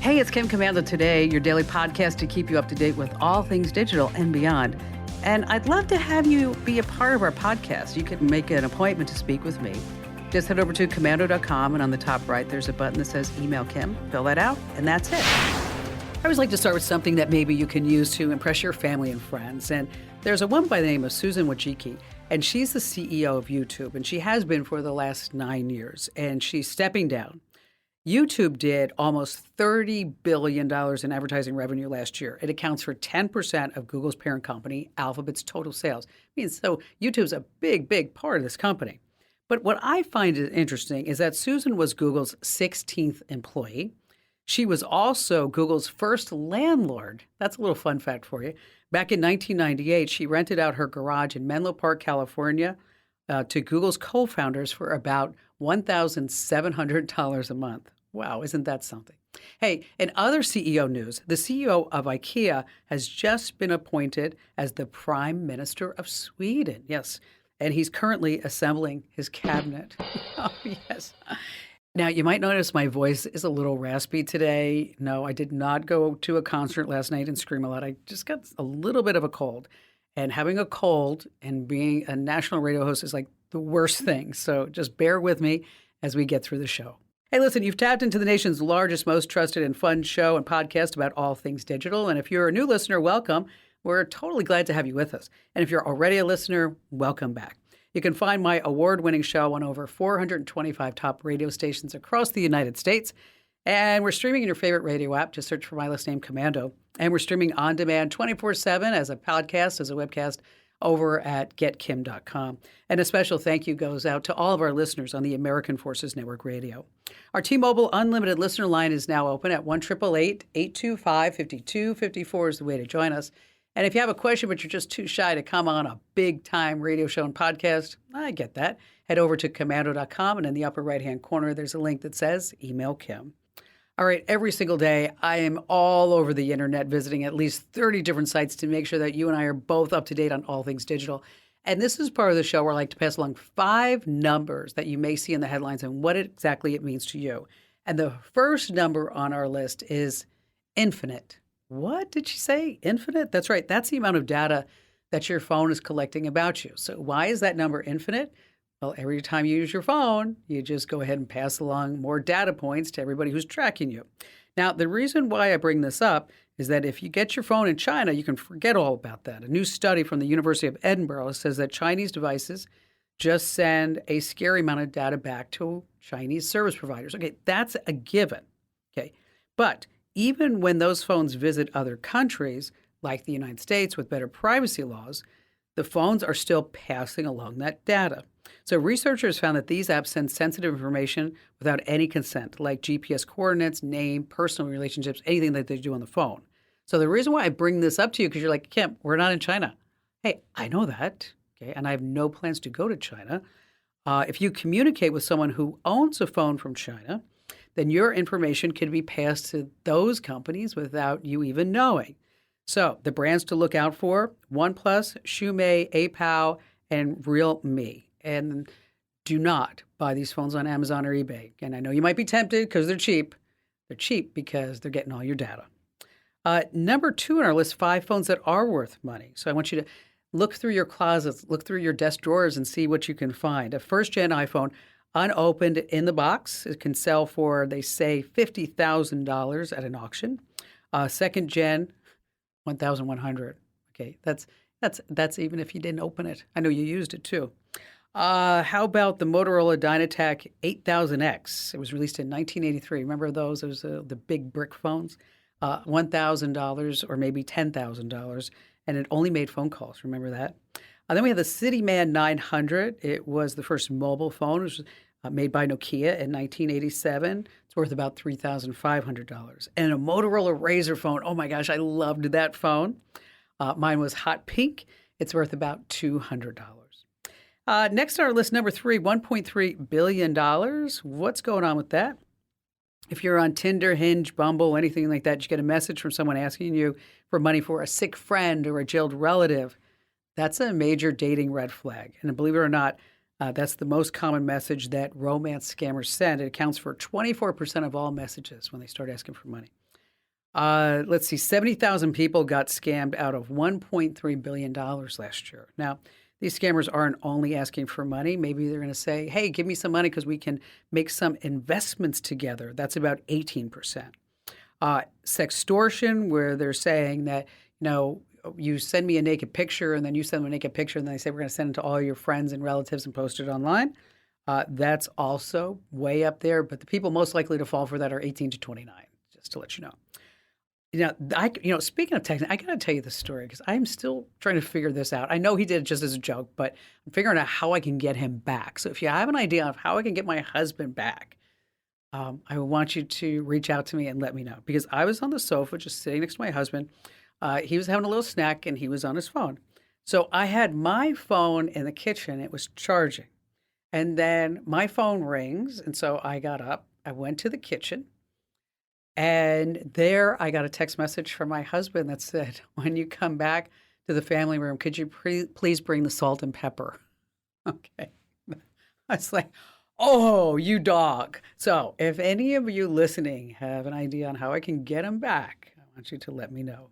Hey, it's Kim Komando today, your daily podcast to keep you up to date with all things digital and beyond. And I'd love to have you be a part of our podcast. You can make an appointment to speak with me. Just head over to Komando.com, and on the top right, there's a button that says Email Kim. Fill that out, and that's it. I always like to start with something that maybe you can use to impress your family and friends. And there's a woman by the name of Susan Wojcicki, and she's the CEO of YouTube, and she has been for the last 9 years, and she's stepping down. YouTube did almost $30 billion in advertising revenue last year. It accounts for 10% of Google's parent company, Alphabet's total sales. So YouTube's a big, big part of this company. But what I find interesting is that Susan was Google's 16th employee. She was also Google's first landlord. That's a little fun fact for you. Back in 1998, she rented out her garage in Menlo Park, California, to Google's co-founders for about $1,700 a month. Wow, isn't that something? Hey, in other CEO news, the CEO of IKEA has just been appointed as the Prime Minister of Sweden. Yes, and he's currently assembling his cabinet. Oh, yes. Now, you might notice my voice is a little raspy today. No, I did not go to a concert last night and scream a lot. I just got a little bit of a cold. And having a cold and being a national radio host is like the worst thing. So just bear with me as we get through the show. Hey, listen, you've tapped into the nation's largest, most trusted and fun show and podcast about all things digital. And if you're a new listener, welcome. We're totally glad to have you with us. And if you're already a listener, welcome back. You can find my award-winning show on over 425 top radio stations across the United States. And we're streaming in your favorite radio app. Just search for my last name, Komando. And we're streaming on demand 24/7 as a podcast, as a webcast, over at getkim.com. And a special thank you goes out to all of our listeners on the American Forces Network Radio. Our T-Mobile Unlimited listener line is now open at 1-888-825-5254 is the way to join us. And if you have a question but you're just too shy to come on a big-time radio show and podcast, I get that. Head over to Komando.com, and in the upper right-hand corner, there's a link that says Email Kim. All right, every single day, I am all over the internet visiting at least 30 different sites to make sure that you and I are both up to date on all things digital. And this is part of the show where I like to pass along 5 numbers that you may see in the headlines and what exactly it means to you. And the first number on our list is infinite. What did she say? Infinite? That's right. That's the amount of data that your phone is collecting about you. So why is that number infinite? Well, every time you use your phone, you just go ahead and pass along more data points to everybody who's tracking you. Now, the reason why I bring this up is that if you get your phone in China, you can forget all about that. A new study from the University of Edinburgh says that Chinese devices just send a scary amount of data back to Chinese service providers. Okay, that's a given. Okay, but even when those phones visit other countries, like the United States with better privacy laws, the phones are still passing along that data. So researchers found that these apps send sensitive information without any consent, like GPS coordinates, name, personal relationships, anything that they do on the phone. So the reason why I bring this up to you, because you're like, Kim, we're not in China. Hey, I know that, okay, and I have no plans to go to China. If you communicate with someone who owns a phone from China, then your information can be passed to those companies without you even knowing. So the brands to look out for: OnePlus, Xiaomi, Apao, and Realme. And do not buy these phones on Amazon or eBay. And I know you might be tempted because they're cheap. They're cheap because they're getting all your data. Number 2 on our list, 5 phones that are worth money. So I want you to look through your closets, look through your desk drawers, and see what you can find. A first-gen iPhone, unopened in the box, it can sell for, they say, $50,000 at an auction. Second gen, $1,100. Okay, that's even if you didn't open it. I know you used it too. How about the Motorola Dynatac 8000X? It was released in 1983. Remember those? It was the big brick phones. $1,000 or maybe $10,000, and it only made phone calls. Remember that? Then we have the CityMan 900. It was the first mobile phone. It was made by Nokia in 1987. It's worth about $3,500. And a Motorola Razr phone. Oh my gosh, I loved that phone. Mine was hot pink. It's worth about $200. Next on our list, number 3, $1.3 billion. What's going on with that? If you're on Tinder, Hinge, Bumble, anything like that, you get a message from someone asking you for money for a sick friend or a jailed relative, that's a major dating red flag. And believe it or not, that's the most common message that romance scammers send. It accounts for 24% of all messages when they start asking for money. Let's see, 70,000 people got scammed out of $1.3 billion last year. Now, these scammers aren't only asking for money. Maybe they're going to say, hey, give me some money because we can make some investments together. That's about 18%. Sextortion, where they're saying that, you send me a naked picture and then you send them a naked picture and then they say we're going to send it to all your friends and relatives and post it online. That's also way up there. But the people most likely to fall for that are 18 to 29, just to let you know. Speaking of texting, I got to tell you this story because I'm still trying to figure this out. I know he did it just as a joke, but I'm figuring out how I can get him back. So if you have an idea of how I can get my husband back, I want you to reach out to me and let me know. Because I was on the sofa just sitting next to my husband. He was having a little snack and he was on his phone. So I had my phone in the kitchen. It was charging. And then my phone rings. And so I got up. I went to the kitchen. And there I got a text message from my husband that said, when you come back to the family room, could you please bring the salt and pepper? Okay. I was like, oh, you dog. So if any of you listening have an idea on how I can get him back, I want you to let me know.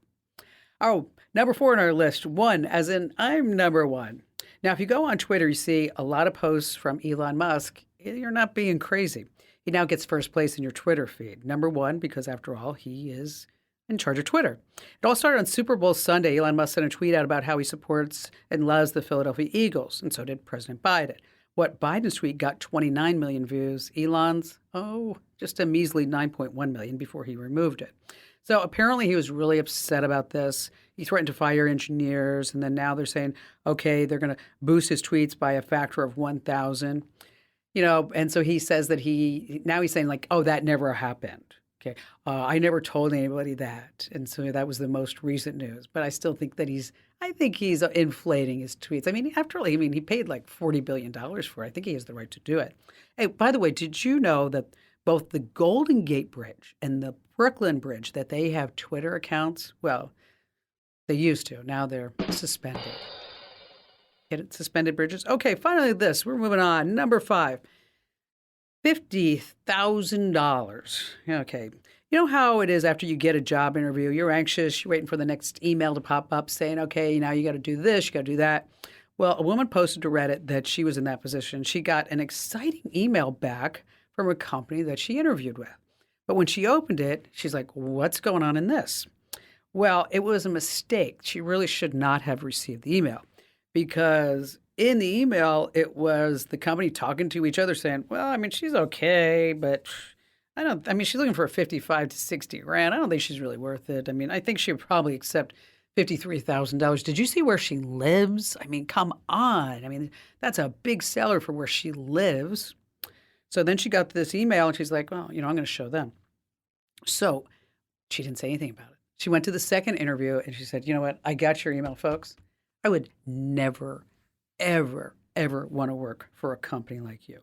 Oh, number 4 on our list, one, as in I'm number 1. Now, if you go on Twitter, you see a lot of posts from Elon Musk. You're not being crazy. He now gets first place in your Twitter feed. Number 1, because after all, he is in charge of Twitter. It all started on Super Bowl Sunday. Elon Musk sent a tweet out about how he supports and loves the Philadelphia Eagles, and so did President Biden. What Biden's tweet got 29 million views. Elon's, just a measly 9.1 million before he removed it. So apparently he was really upset about this. He threatened to fire engineers, and then now they're saying, okay, they're going to boost his tweets by a factor of 1,000. And so he says that he's saying like, oh, that never happened. Okay. I never told anybody that. And so that was the most recent news. But I still think that he's inflating his tweets. I mean, after all, he paid like $40 billion for it. I think he has the right to do it. Hey, by the way, did you know that both the Golden Gate Bridge and the Brooklyn Bridge, that they have Twitter accounts? Well, they used to. Now they're suspended. Get it? Suspended bridges. Okay, finally this. We're moving on. Number 5. $50,000. Okay. You know how it is after you get a job interview, you're anxious, you're waiting for the next email to pop up saying, okay, now you got to do this, you got to do that. Well, a woman posted to Reddit that she was in that position. She got an exciting email back from a company that she interviewed with. But when she opened it, she's like, what's going on in this? Well, it was a mistake. She really should not have received the email because in the email, it was the company talking to each other saying, well, she's okay, but she's looking for 55 to 60 grand. I don't think she's really worth it. I think she would probably accept $53,000. Did you see where she lives? Come on. That's a big seller for where she lives. So then she got this email and she's like, well, I'm going to show them. So she didn't say anything about it. She went to the second interview and she said, you know what? I got your email, folks. I would never, ever, ever want to work for a company like you.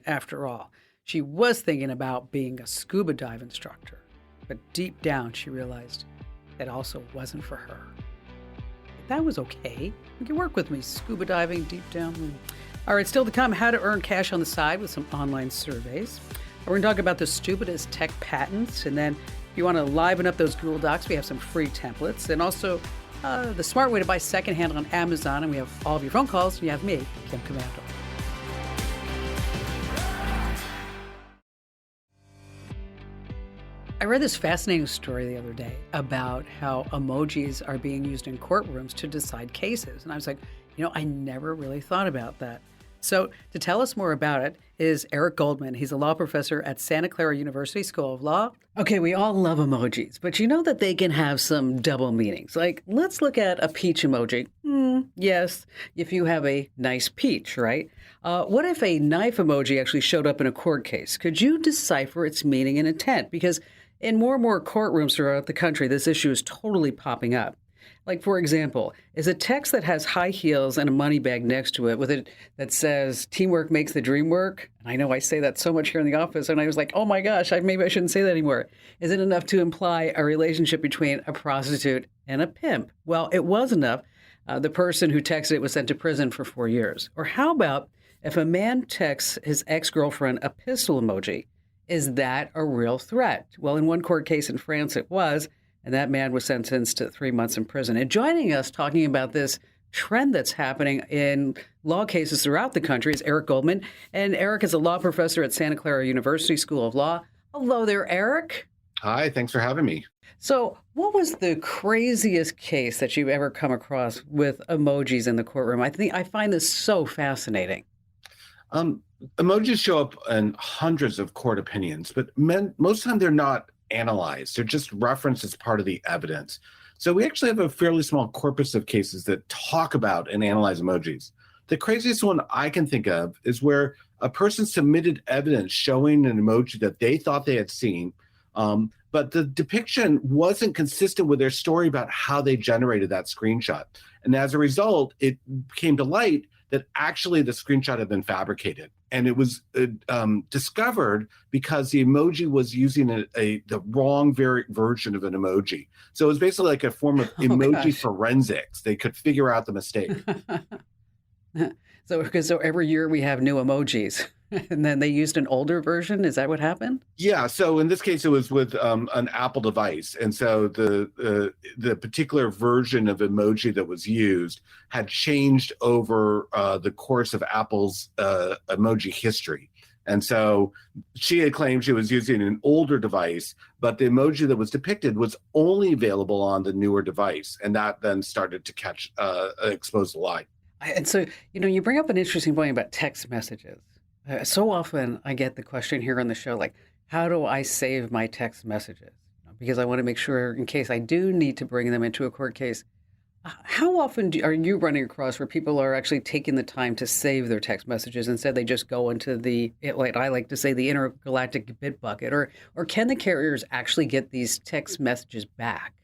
After all, she was thinking about being a scuba dive instructor, but deep down she realized that also wasn't for her. That was okay. You can work with me, scuba diving deep down. All right, still to come, how to earn cash on the side with some online surveys. We're going to talk about the stupidest tech patents, and then if you want to liven up those Google Docs, we have some free templates, and also the smart way to buy secondhand on Amazon, and we have all of your phone calls, and you have me, Kim Komando. I read this fascinating story the other day about how emojis are being used in courtrooms to decide cases. And I was like, I never really thought about that. So to tell us more about it is Eric Goldman. He's a law professor at Santa Clara University School of Law. Okay, we all love emojis, but you know that they can have some double meanings. Like, let's look at a peach emoji. Yes, if you have a nice peach, right? What if a knife emoji actually showed up in a court case? Could you decipher its meaning and intent? Because in more and more courtrooms throughout the country, this issue is totally popping up. Like, for example, is a text that has high heels and a money bag next to it with it that says, teamwork makes the dream work? And I know I say that so much here in the office, and I was like, oh my gosh, maybe I shouldn't say that anymore. Is it enough to imply a relationship between a prostitute and a pimp? Well, it was enough. The person who texted it was sent to prison for 4 years. Or how about if a man texts his ex-girlfriend a pistol emoji? Is that a real threat? Well, in one court case in France, it was, and that man was sentenced to 3 months in prison. And joining us talking about this trend that's happening in law cases throughout the country is Eric Goldman. And Eric is a law professor at Santa Clara University School of Law. Hello there, Eric. Hi, thanks for having me. So, what was the craziest case that you've ever come across with emojis in the courtroom? I find this so fascinating. Emojis show up in hundreds of court opinions, but most of the time they're not analyzed. They're just referenced as part of the evidence. So we actually have a fairly small corpus of cases that talk about and analyze emojis. The craziest one I can think of is where a person submitted evidence showing an emoji that they thought they had seen, but the depiction wasn't consistent with their story about how they generated that screenshot. And as a result, it came to light that actually the screenshot had been fabricated. And it was discovered because the emoji was using the wrong version of an emoji. So it was basically like a form of emoji forensics. They could figure out the mistake. So every year we have new emojis, and then they used an older version. Is that what happened? Yeah. So in this case, it was with an Apple device, and so the particular version of emoji that was used had changed over the course of Apple's emoji history. And so she had claimed she was using an older device, but the emoji that was depicted was only available on the newer device, and that then started to expose the lie. And so, you bring up an interesting point about text messages. So often I get the question here on the show, like, how do I save my text messages? Because I want to make sure in case I do need to bring them into a court case. How often are you running across where people are actually taking the time to save their text messages instead they just go into what I like to say, the intergalactic bit bucket? Or can the carriers actually get these text messages back?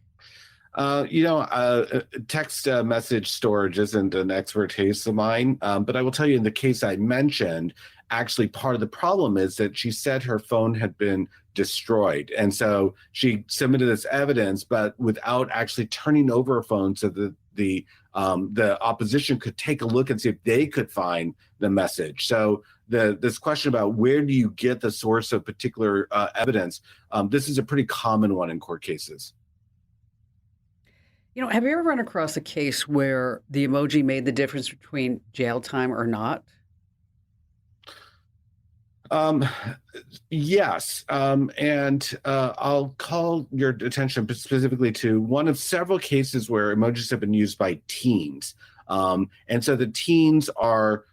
Text message storage isn't an expertise of mine, but I will tell you in the case I mentioned, actually part of the problem is that she said her phone had been destroyed. And so she submitted this evidence, but without actually turning over her phone so that the opposition could take a look and see if they could find the message. So this question about where do you get the source of particular evidence, this is a pretty common one in court cases. Have you ever run across a case where the emoji made the difference between jail time or not? Yes. And I'll call your attention specifically to one of several cases where emojis have been used by teens. And so the teens are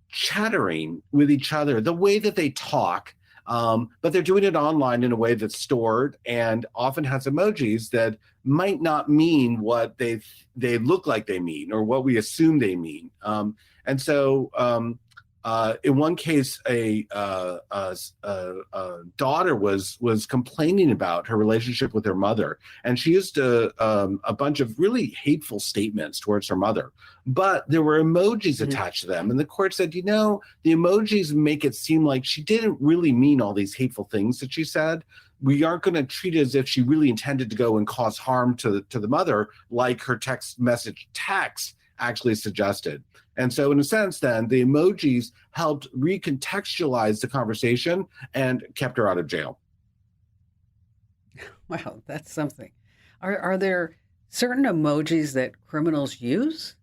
chattering with each other the way that they talk. But they're doing it online in a way that's stored and often has emojis that might not mean what they look like they mean or what we assume they mean. And so in one case, a daughter was complaining about her relationship with her mother, and she used a bunch of really hateful statements towards her mother. But there were emojis attached to them, and the court said, the emojis make it seem like she didn't really mean all these hateful things that she said. We aren't going to treat it as if she really intended to go and cause harm to the mother, like her text message actually suggested. And so in a sense, then, the emojis helped recontextualize the conversation and kept her out of jail. Wow, that's something. Are there certain emojis that criminals use?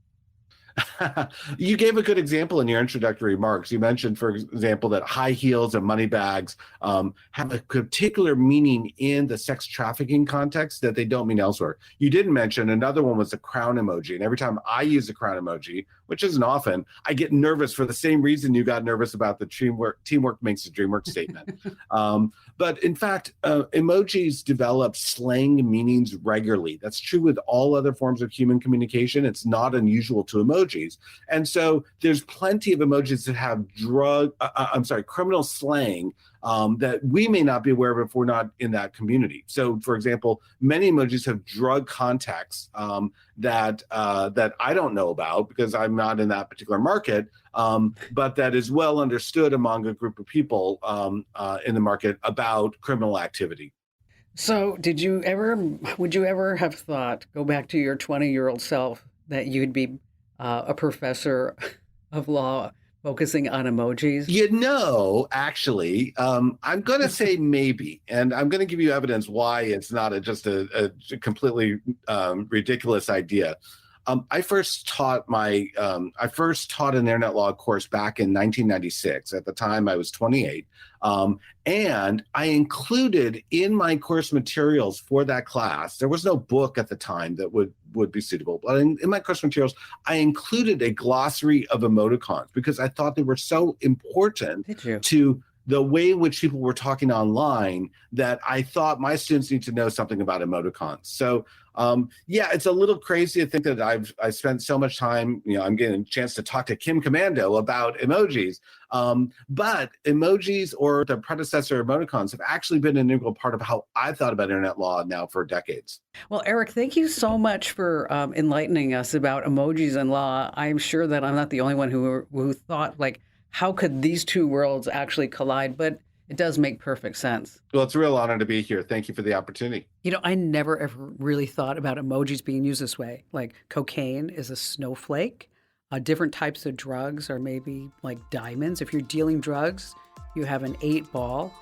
You gave a good example in your introductory remarks. You mentioned, for example, that high heels and money bags have a particular meaning in the sex trafficking context that they don't mean elsewhere. You didn't mention another one was the crown emoji. And every time I use the crown emoji, which isn't often, I get nervous for the same reason you got nervous about the teamwork makes the dream work statement. But in fact, emojis develop slang meanings regularly. That's true with all other forms of human communication. It's not unusual to emojis. And so there's plenty of emojis that have criminal slang that we may not be aware of if we're not in that community. So, for example, many emojis have drug context that I don't know about because I'm not in that particular market, but that is well understood among a group of people in the market about criminal activity. So would you ever have thought, go back to your 20-year-old self, that you'd be a professor of law Focusing on emojis. Actually, I'm going to say maybe, and I'm going to give you evidence why it's not just a completely ridiculous idea. I first taught an internet law course back in 1996. At the time, I was 28. And I included in my course materials for that class, there was no book at the time that would be suitable, but in my course materials, I included a glossary of emoticons because I thought they were so important to the way in which people were talking online that I thought my students need to know something about emoticons. So it's a little crazy to think that I spent so much time, I'm getting a chance to talk to Kim Komando about emojis. But emojis or the predecessor emoticons have actually been an integral part of how I've thought about internet law now for decades. Well, Eric, thank you so much for enlightening us about emojis and law. I'm sure that I'm not the only one who thought, like, how could these two worlds actually collide? But it does make perfect sense. Well, it's a real honor to be here. Thank you for the opportunity. I never ever really thought about emojis being used this way. Like cocaine is a snowflake. Different types of drugs are maybe like diamonds. If you're dealing drugs, you have an 8-ball.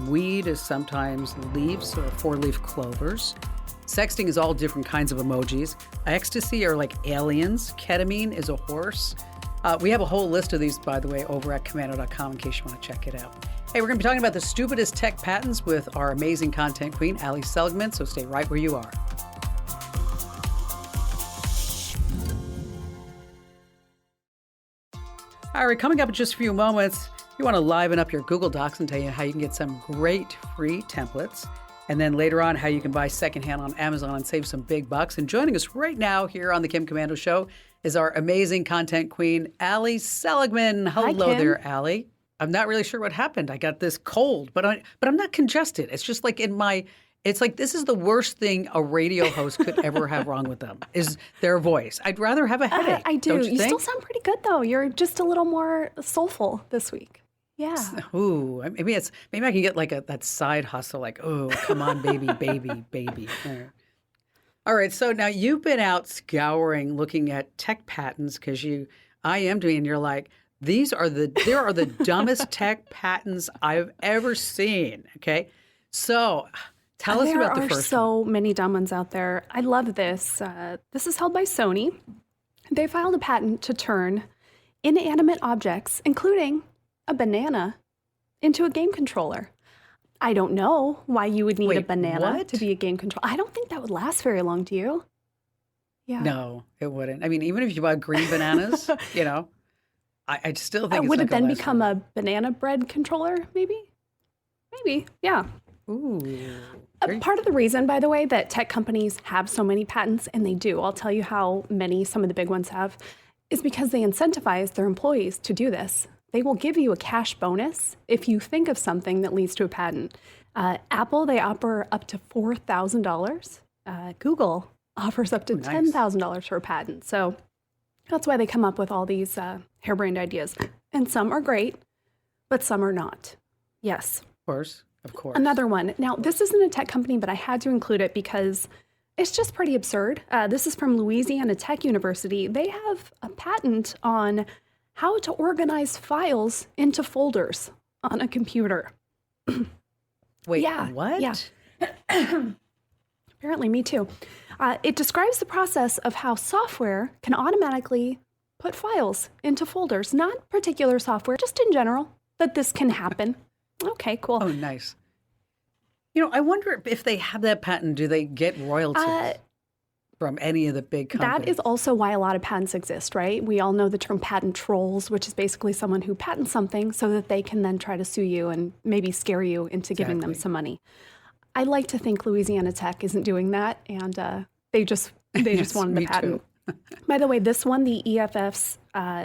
Weed is sometimes leaves or 4-leaf clovers. Sexting is all different kinds of emojis. Ecstasy are like aliens. Ketamine is a horse. We have a whole list of these, by the way, over at Komando.com in case you want to check it out. Hey, we're going to be talking about the stupidest tech patents with our amazing content queen, Ali Seligman, so stay right where you are. All right, coming up in just a few moments, you want to liven up your Google Docs and tell you how you can get some great free templates. And then later on, how you can buy secondhand on Amazon and save some big bucks. And joining us right now here on the Kim Komando Show is our amazing content queen, Ali Seligman. Hello there, Ali. I'm not really sure what happened. I got this cold, but I'm not congested. It's just like it's like this is the worst thing a radio host could ever have wrong with them is their voice. I'd rather have a headache. I do. Don't you think? Still sound pretty good though. You're just a little more soulful this week. Yeah. Ooh, maybe I can get like that side hustle, like, oh, come on, baby, baby, baby. All right. So now you've been out scouring, looking at tech patents because I am doing, and you're like, there are the dumbest tech patents I've ever seen. Okay. So tell us about the first one. There are so many dumb ones out there. I love this. This is held by Sony. They filed a patent to turn inanimate objects, including a banana, into a game controller. I don't know why you would need a banana to be a game controller. I don't think that would last very long, do you? Yeah. No, it wouldn't. I mean, even if you bought green bananas, I still think would it then become a banana bread controller, maybe? Maybe, yeah. Ooh. Part of the reason, by the way, that tech companies have so many patents, and they do, I'll tell you how many some of the big ones have, is because they incentivize their employees to do this. They will give you a cash bonus if you think of something that leads to a patent. Apple, they offer up to $4,000. Google offers up to $10,000 for a patent. So that's why they come up with all these harebrained ideas. And some are great, but some are not. Yes. Of course. Another one. Now, this isn't a tech company, but I had to include it because it's just pretty absurd. This is from Louisiana Tech University. They have a patent on how to organize files into folders on a computer. Wait, yeah, what? Yeah. Apparently, me too. It describes the process of how software can automatically put files into folders, not particular software, just in general, that this can happen. Okay, cool. Oh, nice. I wonder if they have that patent, do they get royalties from any of the big companies? That is also why a lot of patents exist, right? We all know the term patent trolls, which is basically someone who patents something so that they can then try to sue you and maybe scare you into giving them some money. I like to think Louisiana Tech isn't doing that, and they just wanted the patent. By the way, this won the EFF's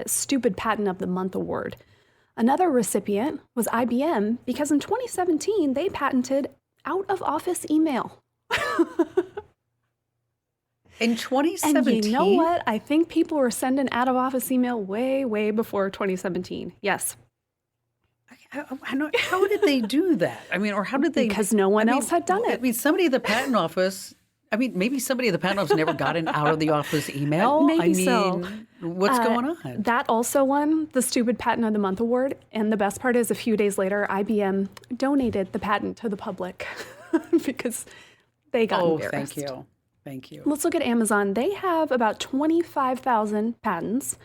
Stupid Patent of the Month award. Another recipient was IBM because in 2017, they patented out-of-office email. In 2017? And you know what? I think people were sending out-of-office email way, way before 2017. Yes. How did they do that? I mean, or how did they? Because no one else had done it. I mean, somebody at the patent office, I mean, maybe somebody at the patent office never got an out of the office email. Maybe so. What's going on? That also won the Stupid Patent of the Month award. And the best part is a few days later, IBM donated the patent to the public because they got embarrassed. Thank you. Thank you. Let's look at Amazon. They have about 25,000 patents.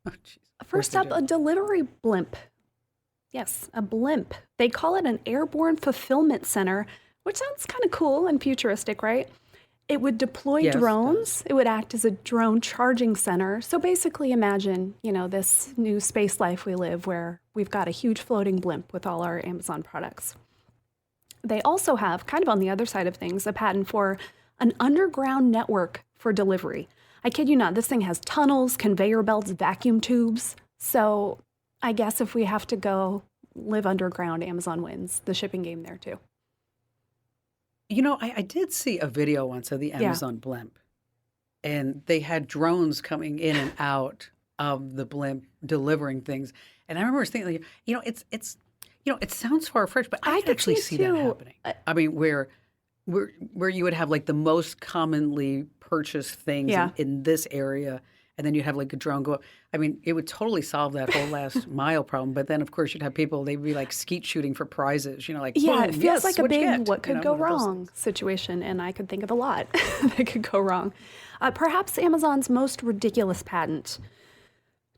Oh, geez. First up, a delivery blimp. Yes, a blimp. They call it an airborne fulfillment center, which sounds kind of cool and futuristic, right? It would deploy drones. It would act as a drone charging center. So basically imagine, this new space life we live where we've got a huge floating blimp with all our Amazon products. They also have, kind of on the other side of things, a patent for an underground network for delivery. I kid you not, this thing has tunnels, conveyor belts, vacuum tubes. So I guess if we have to go live underground, Amazon wins the shipping game there too. I did see a video once of the Amazon blimp, and they had drones coming in and out of the blimp delivering things. And I remember thinking, it sounds far-fetched, but I could actually see that happening. I mean, where you would have like the most commonly purchased things in this area, and then you'd have like a drone go up. I mean, it would totally solve that whole last mile problem. But then, of course, you'd have people, they'd be like skeet shooting for prizes, like, yeah, boom, it feels like a big what could go one of those wrong situation. And I could think of a lot that could go wrong. Perhaps Amazon's most ridiculous patent.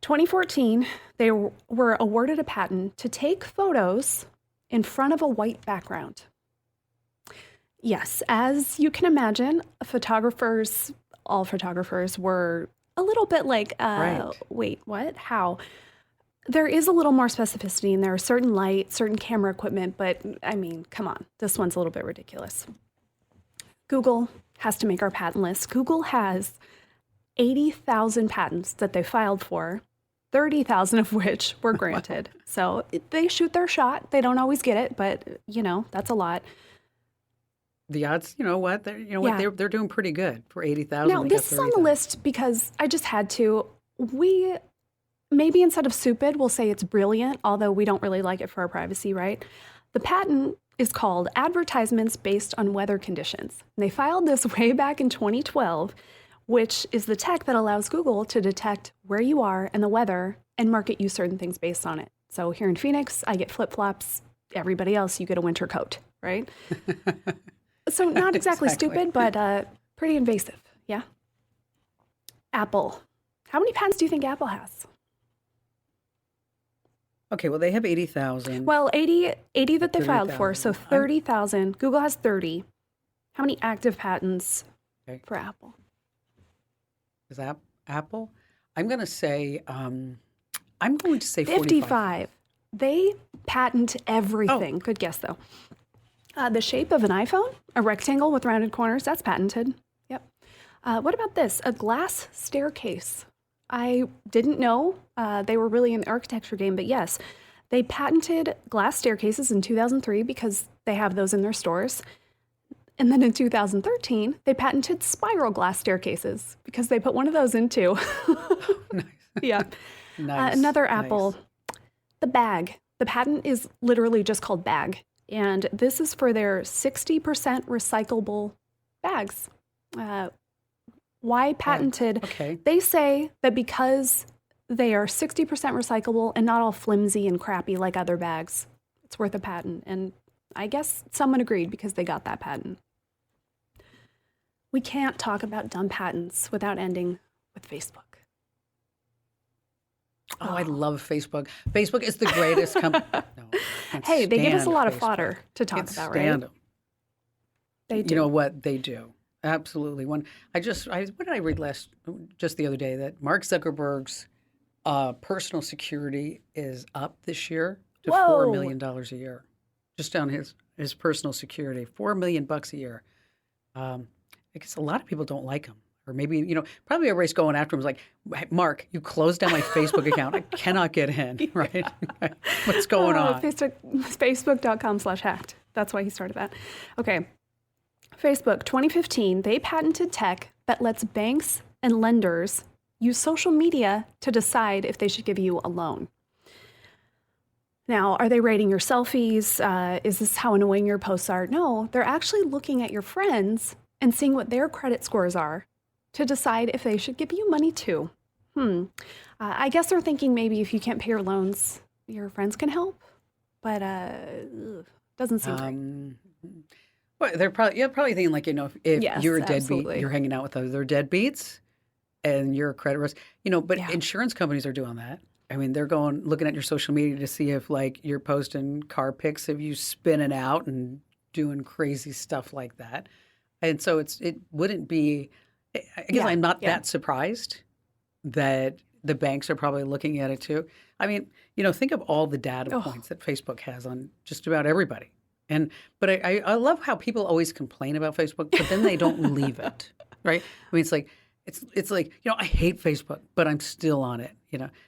2014, they were awarded a patent to take photos in front of a white background. Yes, as you can imagine, all photographers were a little bit like, Right. Wait, what? How? There is a little more specificity and there are certain light, certain camera equipment, but I mean, come on, this one's a little bit ridiculous. Google has to make our patent list. Google has 80,000 patents that they filed for, 30,000 of which were granted. So they shoot their shot. They don't always get it, but that's a lot. The odds, they're doing pretty good for 80,000. Now, this is on the list because I just had to. We maybe instead of stupid, we'll say it's brilliant, although we don't really like it for our privacy, right? The patent is called Advertisements Based on Weather Conditions. And they filed this way back in 2012, which is the tech that allows Google to detect where you are and the weather and market you certain things based on it. So here in Phoenix, I get flip-flops. Everybody else, you get a winter coat, right? So not exactly stupid, but pretty invasive, yeah? Apple. How many patents do you think Apple has? Okay, well, they have 80,000. Well, 80 that they filed for, so 30,000. Google has 30. How many active patents for Apple? Is that Apple? I'm going to say 55. They patent everything. Oh. Good guess, though. The shape of an iPhone, a rectangle with rounded corners, that's patented. Yep. What about this? A glass staircase. I didn't know they were really in the architecture game, but yes, they patented glass staircases in 2003 because they have those in their stores. And then in 2013, they patented spiral glass staircases because they put one of those in too. Nice. Yeah. Nice. Another Apple, the bag. The patent is literally just called bag. And this is for their 60% recyclable bags. Why patented? Okay. They say that because they are 60% recyclable and not all flimsy and crappy like other bags, it's worth a patent. And I guess someone agreed because they got that patent. We can't talk about dumb patents without ending with Facebook. Oh, I love Facebook. Facebook is the greatest company. No, hey, they give us a lot of Facebook. fodder to talk about, right? Stand them. They do. You know what? They do. Absolutely. What did I read just the other day that Mark Zuckerberg's personal security is up this year to $4 million a year, just on his personal security, $4 million a year. I guess a lot of people don't like him. Or maybe, probably everybody's going after him. It's like, Mark, you closed down my Facebook account. I cannot get in, right? What's going on? Facebook.com/hacked. That's why he started that. Okay. Facebook, 2015, they patented tech that lets banks and lenders use social media to decide if they should give you a loan. Now, are they rating your selfies? Is this how annoying your posts are? No, they're actually looking at your friends and seeing what their credit scores are to decide if they should give you money too. I guess they're thinking maybe if you can't pay your loans, your friends can help, but doesn't seem great. Well, they're probably thinking like, if Yes, you're a deadbeat, absolutely. you're hanging out with other deadbeats and you're a credit risk, but Yeah. insurance companies are doing that. I mean, they're looking at your social media to see if like you're posting car pics of you spinning out and doing crazy stuff like that. And so it wouldn't be, I guess I'm not that surprised that the banks are probably looking at it too. I mean, think of all the data points that Facebook has on just about everybody. But I love how people always complain about Facebook, but then they don't leave it, right? I mean, it's like, I hate Facebook, but I'm still on it,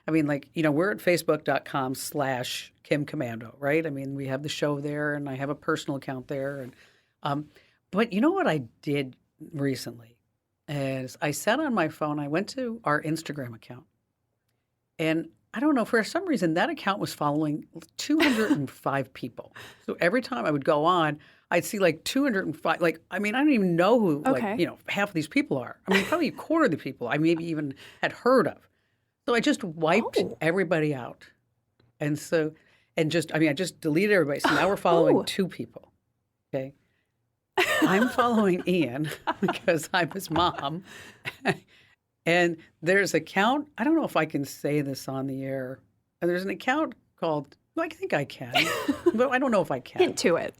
I mean, like, we're at facebook.com/Kim Komando, right? I mean, we have the show there and I have a personal account there. But you know what I did recently is I sat on my phone, I went to our Instagram account, and I don't know, for some reason that account was following 205 people. So every time I would go on, I'd see like 205, like, I mean, I don't even know who, half of these people are. I mean, probably a quarter of the people I maybe even had heard of. So I just wiped everybody out. And I just deleted everybody. So now we're following two people, okay? I'm following Ian because I'm his mom. And there's an account, I don't know if I can say this on the air. And there's an account called, I think I can, but I don't know if I can. Hint to it.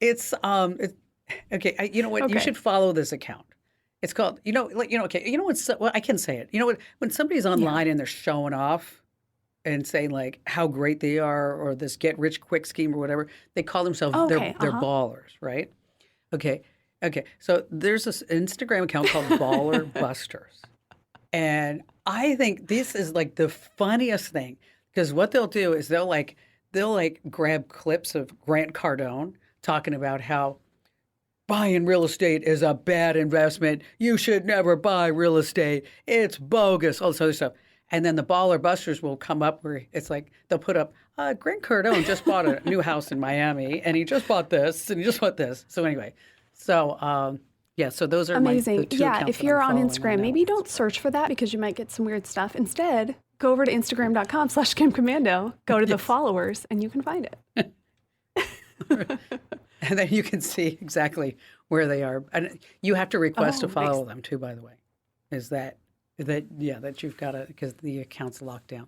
It's okay. You know what? You should follow this account. It's called, I can say it. You know what? When somebody's online and they're showing off and saying like how great they are or this get rich quick scheme or whatever, they call themselves they're ballers, right? Okay. So there's this Instagram account called Baller Busters. And I think this is like the funniest thing because what they'll do is they'll grab clips of Grant Cardone talking about how buying real estate is a bad investment. You should never buy real estate. It's bogus, all this other stuff. And then the Baller Busters will come up where it's like they'll put up, Grant Cardone just bought a new house in Miami and he just bought this and he just bought this. So anyway, so those are amazing. the two accounts If that you're I'm on following Instagram, now. maybe don't search for that because you might get some weird stuff. Instead, go over to Instagram.com/Kim Komando, go to the followers, and you can find it. And then you can see exactly where they are. And you have to request to follow them too, by the way. Is that you've got to, because the account's locked down.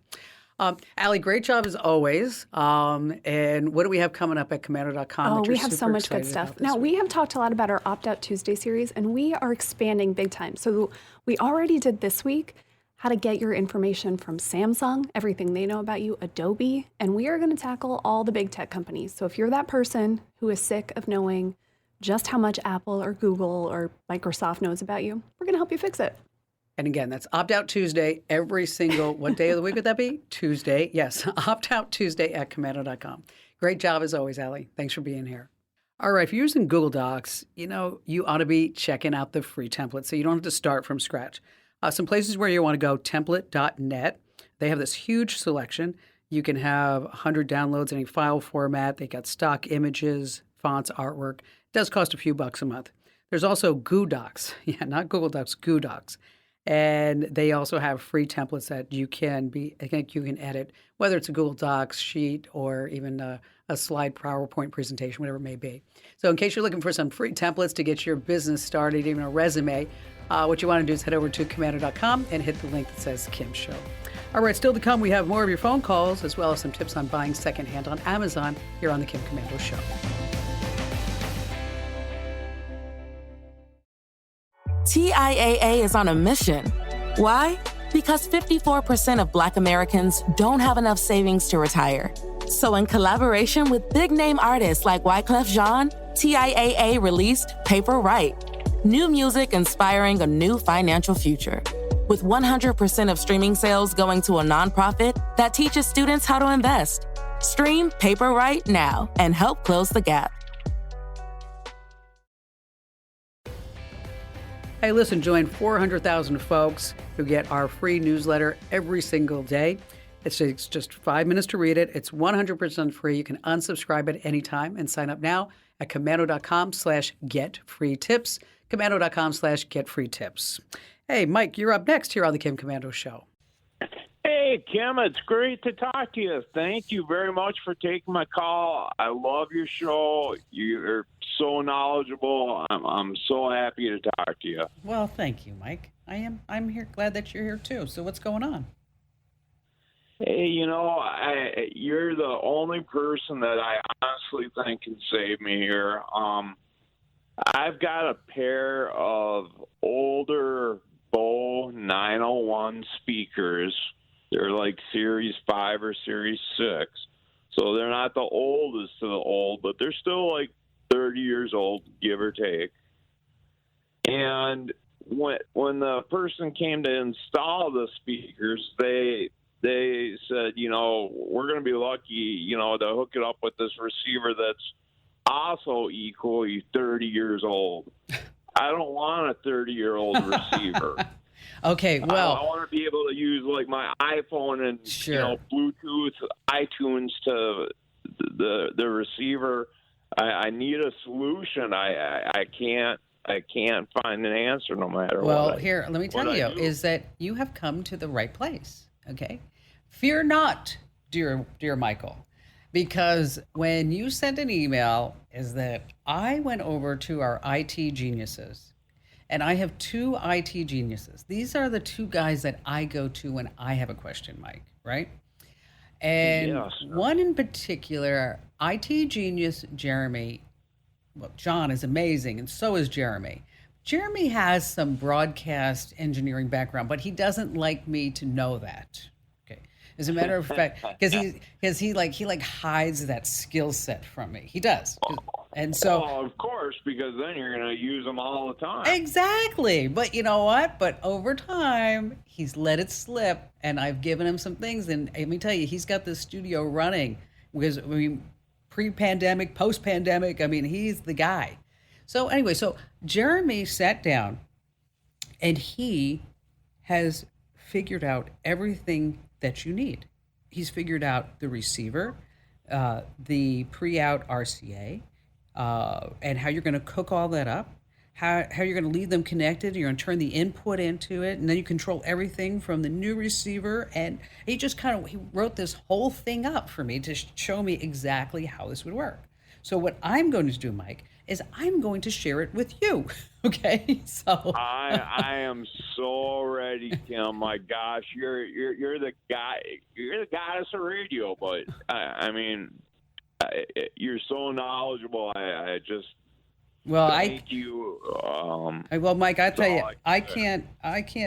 Allie, great job as always. And what do we have coming up at Komando.com? We have so much good stuff. Now, we have talked a lot about our Opt Out Tuesday series, and we are expanding big time. So we already did this week how to get your information from Samsung, everything they know about you, Adobe, and we are going to tackle all the big tech companies. So if you're that person who is sick of knowing just how much Apple or Google or Microsoft knows about you, we're going to help you fix it. And again, that's Opt Out Tuesday every single, what day of the week would that be? Tuesday. Yes, Opt Out Tuesday at Komando.com. Great job as always, Allie. Thanks for being here. All right, if you're using Google Docs, you ought to be checking out the free template so you don't have to start from scratch. Some places where you want to go, template.net. They have this huge selection. You can have 100 downloads in any file format. They got stock images, fonts, artwork. It does cost a few bucks a month. There's also Goo Docs. Yeah, not Google Docs, Goo Docs. And they also have free templates that you can edit, whether it's a Google Docs sheet or even a slide PowerPoint presentation, whatever it may be. So in case you're looking for some free templates to get your business started, even a resume, what you want to do is head over to Komando.com and hit the link that says Kim Show. All right, still to come, we have more of your phone calls as well as some tips on buying secondhand on Amazon here on the Kim Komando Show. TIAA is on a mission. Why? Because 54% of Black Americans don't have enough savings to retire. So in collaboration with big-name artists like Wyclef Jean, TIAA released Paper Right, new music inspiring a new financial future. With 100% of streaming sales going to a nonprofit that teaches students how to invest. Stream Paper Right now and help close the gap. Hey, listen, join 400,000 folks who get our free newsletter every single day. It takes just 5 minutes to read it. It's 100% free. You can unsubscribe at any time and sign up now at Komando.com/get free tips. Komando.com/get-free-tips. Hey, Mike, you're up next here on the Kim Komando Show. Hey, Kim, it's great to talk to you. Thank you very much for taking my call. I love your show. You're so knowledgeable. I'm so happy to talk to you. Well, thank you, Mike. I'm here. Glad that you're here too. So what's going on? Hey, you're the only person that I honestly think can save me here. I've got a pair of older Bo 901 speakers. They're like Series 5 or Series 6. So they're not the oldest of the old, but they're still like 30 years old, give or take. And when the person came to install the speakers, they said, we're going to be lucky, to hook it up with this receiver that's also equally 30 years old. I don't want a 30-year-old receiver. Okay, well, I want to be able to use like my iPhone and sure. Bluetooth, iTunes to the receiver. I need a solution. I can't find an answer no matter what. Well, here, let me tell you, is that you have come to the right place. Okay, fear not, dear Michael, because when you sent an email, is that I went over to our IT geniuses. And I have two IT geniuses. These are the two guys that I go to when I have a question, Mike, right? And yes, one in particular, IT genius Jeremy, well, John is amazing, and so is Jeremy. Jeremy has some broadcast engineering background, but he doesn't like me to know that. Okay. As a matter of fact, because he hides that skill set from me. He does. And so, of course, because then you're going to use them all the time. Exactly. But you know what? But over time, he's let it slip, and I've given him some things. And let me tell you, he's got this studio running because, pre-pandemic, post-pandemic, he's the guy. So anyway, Jeremy sat down, and he has figured out everything that you need. He's figured out the receiver, the pre-out RCA, and how you're going to cook all that up, how you're going to leave them connected. You're going to turn the input into it, and then you control everything from the new receiver. And he just he wrote this whole thing up for me to show me exactly how this would work. So what I'm going to do, Mike, is I'm going to share it with you. Okay, so I am so ready, Kim. My gosh, you're the guy. You're the goddess of radio, but you're so knowledgeable. I just thank you. Well, Mike, I tell you, I can't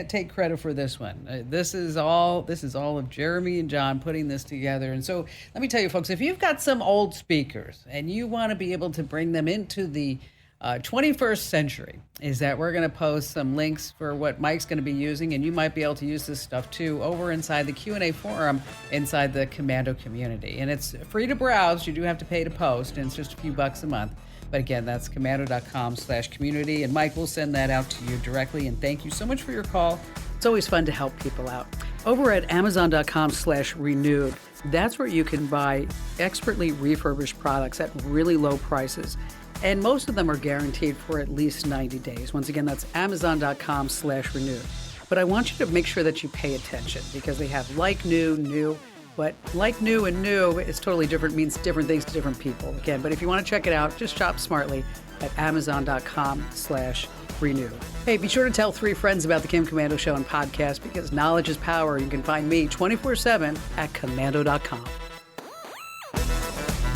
take credit for this one. This is all of Jeremy and John putting this together. And so let me tell you, folks, if you've got some old speakers and you want to be able to bring them into the 21st century, is that we're going to post some links for what Mike's going to be using, and you might be able to use this stuff too over inside the Q&A forum inside the Komando community. And it's free to browse. You do have to pay to post, and it's just a few bucks a month. But again, that's komando.com/community, and Mike will send that out to you directly. And thank you so much for your call. It's always fun to help people out. Over at amazon.com/renewed, that's where you can buy expertly refurbished products at really low prices. And most of them are guaranteed for at least 90 days. Once again, that's amazon.com/renewed. But I want you to make sure that you pay attention, because they have like new, but like new and new is totally different, means different things to different people. Again, but if you want to check it out, just shop smartly at amazon.com/renewed. Hey, be sure to tell 3 friends about the Kim Komando Show and podcast, because knowledge is power. You can find me 24/7 at komando.com.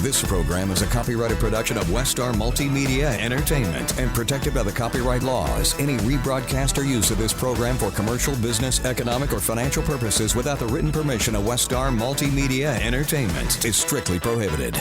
This program is a copyrighted production of Westar Multimedia Entertainment and protected by the copyright laws. Any rebroadcast or use of this program for commercial, business, economic, or financial purposes without the written permission of Westar Multimedia Entertainment is strictly prohibited.